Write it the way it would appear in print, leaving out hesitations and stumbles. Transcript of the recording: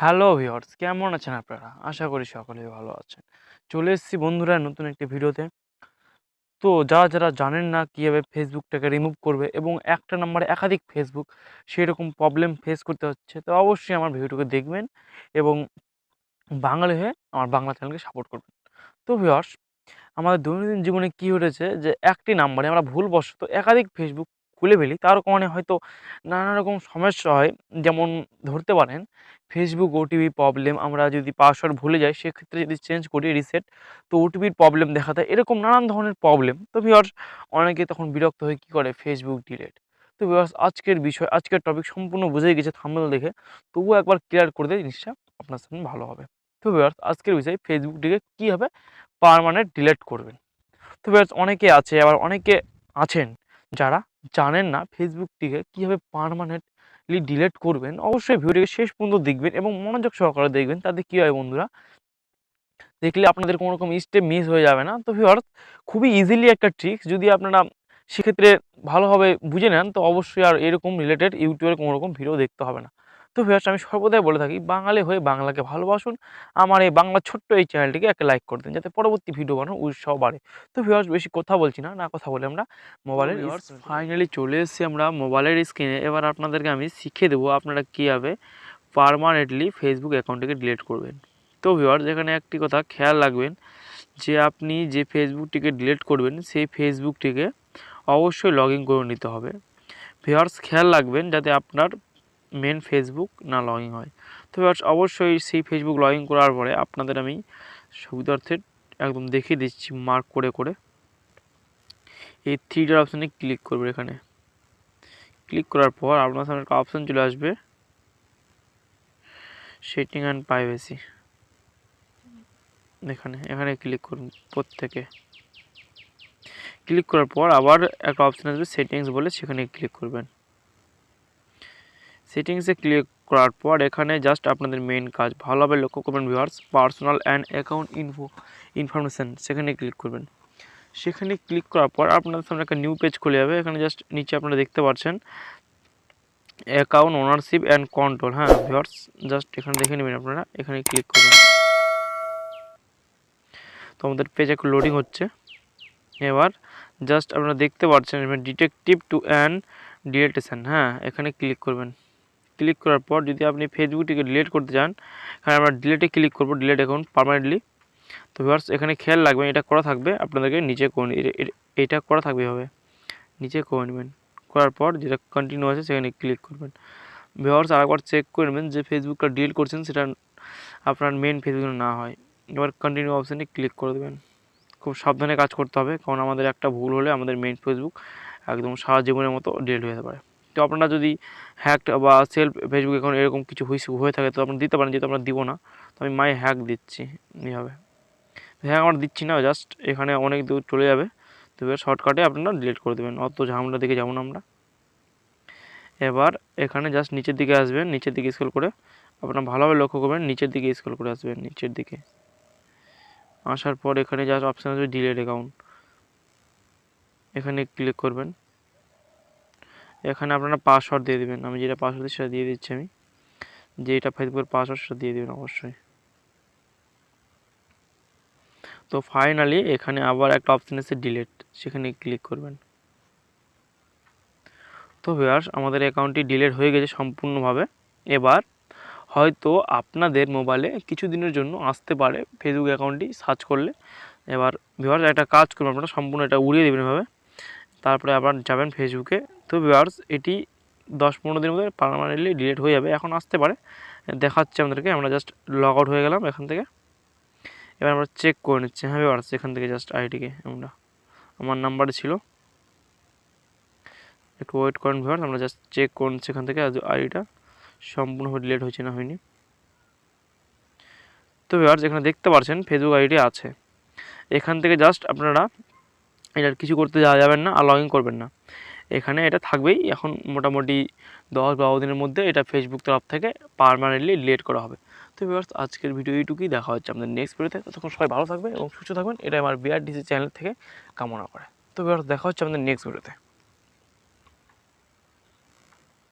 Hello viewers, কেমন আছেন আপনারা? আশা করি সকলেই ভালো আছেন। চলে এসেছি বন্ধুরা নতুন একটি ভিডিওতে। তো যারা জানেন না কীভাবে ফেসবুকটাকে রিমুভ করবে এবং একটা নাম্বারে একাধিক ফেসবুক সেরকম প্রবলেম ফেস করতে হচ্ছে, তো অবশ্যই আমার ভিডিওটাকে দেখবেন এবং বাঙালি হয়ে আমার বাংলা চ্যানেলকে সাপোর্ট করবেন। তো ভিউয়ার্স, আমাদের দৈনন্দিন জীবনে কী ঘটেছে যে একটি নাম্বারে আমরা ভুলবশত একাধিক ফেসবুক খুলে ফেলি, তার কারণে হয়তো নানা রকম সমস্যা হয়। যেমন ধরতে পারেন ফেসবুক ওটিপি প্রবলেম, আমরা যদি পাসওয়ার্ড ভুলে যাই সেক্ষেত্রে যদি চেঞ্জ করি রিসেট, তো ওটিপির প্রবলেম দেখা দেয়, এরকম নানান ধরনের প্রবলেম। তো ভিউয়ার্স, অনেকে তখন বিরক্ত হয়ে কী করে, ফেসবুক ডিলিট। তো ভিউয়ার্স, আজকের টপিক সম্পূর্ণ বুঝেই গেছে থাম্বনেল দেখে, তবুও একবার ক্লিয়ার করে দিয়ে জিনিসটা আপনার সামনে ভালো হবে। তো ভিউয়ার্স, আজকের বিষয় ফেসবুকটিকে কীভাবে পার্মানেন্ট ডিলিট করবেন। তো ভিউয়ার্স, অনেকে আছে, আবার অনেকে আছেন যারা জানেন না ফেসবুকটিকে কীভাবে পার্মানেন্টলি ডিলিট করবেন। অবশ্যই ভিডিওটিকে শেষ পর্যন্ত দেখবেন এবং মনোযোগ সহকারে দেখবেন, তাতে কী হয় বন্ধুরা, দেখলে আপনাদের কোনো রকম স্টেপ মিস হয়ে যাবে না। তো ভিউয়ার্স, খুবই ইজিলি একটা ট্রিক্স, যদি আপনারা সেক্ষেত্রে ভালোভাবে বুঝে নেন তো অবশ্যই আর এরকম রিলেটেড ইউটিউবের কোনো রকম ভিডিও দেখতে হবে না। তো ভিউয়ার্স, আমি সর্বদাই বলে থাকি, বাঙালি হয়ে বাংলাকে ভালোবাসুন। আমার এই বাংলা ছোট্ট এই চ্যানেলটিকে একটা লাইক করে দিন, যাতে পরবর্তী ভিডিও বানানোর উৎসাহ বাড়ে। তো ভিউয়ার্স, বেশি কথা বলছি না, কথা বলে আমরা মোবাইলের ফাইনালি চলে এসেছি আমরা মোবাইলের স্ক্রিনে। এবার আপনাদেরকে আমি শিখিয়ে দেবো আপনারা কীভাবে পার্মানেন্টলি ফেসবুক অ্যাকাউন্টটিকে ডিলিট করবেন। তো ভিউয়ার্স, এখানে একটি কথা খেয়াল রাখবেন যে আপনি যে ফেসবুকটিকে ডিলিট করবেন সেই ফেসবুকটিকে অবশ্যই লগ ইন করে নিতে হবে। ভিউয়ার্স, খেয়াল রাখবেন যাতে আপনার মেন ফেসবুক না লগ ইন হয়। তো ভিউয়ার্স, অবশ্যই সেই ফেসবুক লগ ইন করার পরে আপনাদের আমি সুবিধার্থে একদম দেখিয়ে দিচ্ছি মার্ক করে করে। এই থ্রি ডট অপশানে ক্লিক করবে। এখানে ক্লিক করার পর আপনার সামনে একটা অপশান চলে আসবে, সেটিং অ্যান্ড প্রাইভেসি। এখানে ক্লিক করুন। প্রত্যেকে ক্লিক করার পর আবার একটা অপশান আসবে সেটিংস বলে, সেখানে ক্লিক করবেন। সেটিংসে ক্লিক করার পর এখানে জাস্ট আপনাদের মেন কাজ ভালোভাবে লক্ষ্য করবেন viewers, personal and account information, সেখানে ক্লিক করবেন। সেখানে ক্লিক করার পর আপনাদের সামনে একটা নিউ পেজ খুলে যাবে। এখানে জাস্ট নিচে আপনারা দেখতে পাচ্ছেন অ্যাকাউন্ট ওনারশিপ অ্যান্ড কন্ট্রোল। হ্যাঁ ভিউয়ার্স, জাস্ট এখানে দেখে নেবেন আপনারা, এখানে ক্লিক করবেন। তো আমাদের পেজ একটু লোডিং হচ্ছে। এবার জাস্ট আপনারা দেখতে পাচ্ছেন ডিটেকটিভ টু অ্যান্ড ডিলিটেশন। হ্যাঁ, এখানে ক্লিক করবেন। ক্লিক করার পর যদি আপনি ফেসবুকটিকে ডিলিট করতে চান, এখানে আমরা ডিলিটে ক্লিক করব, ডিলিট অ্যাকাউন্ট পার্মানেন্টলি। তো ভিউয়ার্স, এখানে খেয়াল রাখবেন এটা করা থাকবে আপনাদেরকে, নিচে করে এটা করা থাকবে, হবে নিচে করে নেবেন। করার পর যেটা কন্টিনিউ আছে সেখানে ক্লিক করবেন। ভিউয়ার্স, আরেকবার চেক করে নেবেন যে ফেসবুকটা ডিলিট করছেন সেটা আপনার মেন ফেসবুক না হয়। এবার কন্টিনিউ অপশানে ক্লিক করে দেবেন। খুব সাবধানে কাজ করতে হবে, কারণ আমাদের একটা ভুল হলে আমাদের মেইন ফেসবুক একদম সারা জীবনের মতো ডিলিট হয়ে যেতে পারে। তো আপনারা যদি হ্যাকড বা সেলফ ফেসবুক অ্যাকাউন্ট এরকম কিছু হয়ে থাকে তো আপনারা দিতে পারেন, যেহেতু আমরা দিব না। তো আমি মাই হ্যাক দিচ্ছি, এইভাবে হ্যাক আমরা দিচ্ছি না, জাস্ট এখানে অনেক দূর চলে যাবে। তো এবার শর্টকাটে আপনারা ডিলিট করে দেবেন, অত ঝামেলা দিকে যাবো না আমরা। এবার এখানে জাস্ট নিচের দিকে আসবেন, নিচের দিকে স্ক্রল করে আপনারা ভালোভাবে লক্ষ্য করবেন, নিচের দিকে স্ক্রল করে আসবেন। নিচের দিকে আসার পর এখানে জাস্ট অপশান আসবে ডিলিট অ্যাকাউন্ট, এখানে ক্লিক করবেন। এখানে আপনারা পাসওয়ার্ড দিয়ে দেবেন, আমি যেটা পাসওয়ার্ড সেটা দিয়ে দিচ্ছি। আমি যেটা ফেসবুকের পাসওয়ার্ড সেটা দিয়ে দেবেন অবশ্যই। তো ফাইনালি এখানে আবার একটা অপশান আছে ডিলিট, সেখানে ক্লিক করবেন। তো ভিউয়ার্স, আমাদের অ্যাকাউন্টটি ডিলিট হয়ে গেছে সম্পূর্ণভাবে। এবার হয়তো আপনাদের মোবাইলে কিছু দিনের জন্য আসতে পারে ফেসবুক অ্যাকাউন্টটি সার্চ করলে। এবার ভিউয়ার্স, একটা কাজ করবেন আপনারা, সম্পূর্ণ এটা উড়িয়ে দেবেন এভাবে, তারপরে আবার যাবেন ফেসবুকে। তো ভিউয়ার্স, এটি 10-15 দিনের মধ্যে পার্মানেন্টলি ডিলিট হয়ে যাবে। এখন আসতে পারে, দেখাচ্ছে আমাদেরকে। আমরা জাস্ট লগ আউট হয়ে গেলাম এখান থেকে। এবার আমরা চেক করে নিচ্ছি। হ্যাঁ ভিউয়ার্স, এখান থেকে জাস্ট আইডিকে আমার নাম্বারে ছিল, একটু ওয়েট করেন ভিউয়ার্স, আমরা জাস্ট চেক করে নিচ্ছি এখান থেকে আইডিটা সম্পূর্ণভাবে ডিলিট হয়েছে না হয়নি। তো ভিউয়ার্স, এখানে দেখতে পাচ্ছেন ফেসবুক আইডি আছে। এখান থেকে জাস্ট আপনারা এটার কিছু করতে যাওয়া যাবেন না, আর লগ ইন করবেন না, এখানে এটা থাকবেই। এখন মোটামুটি 10-12 দিনের মধ্যে এটা ফেসবুক তরফ থেকে পার্মানেন্টলি ডিলিট করা হবে। তো ভিউয়ার্স, আজকের ভিডিও এইটুকুই, দেখা হচ্ছে আমাদের নেক্সট ভিডিওতে। ততক্ষণ সবাই ভালো থাকবে এবং সুস্থ থাকবেন, এটা আমার B.R.D.C চ্যানেল থেকে কামনা করে। তো ভিউয়ার্স, দেখা হচ্ছে আমাদের নেক্সট ভিডিওতে।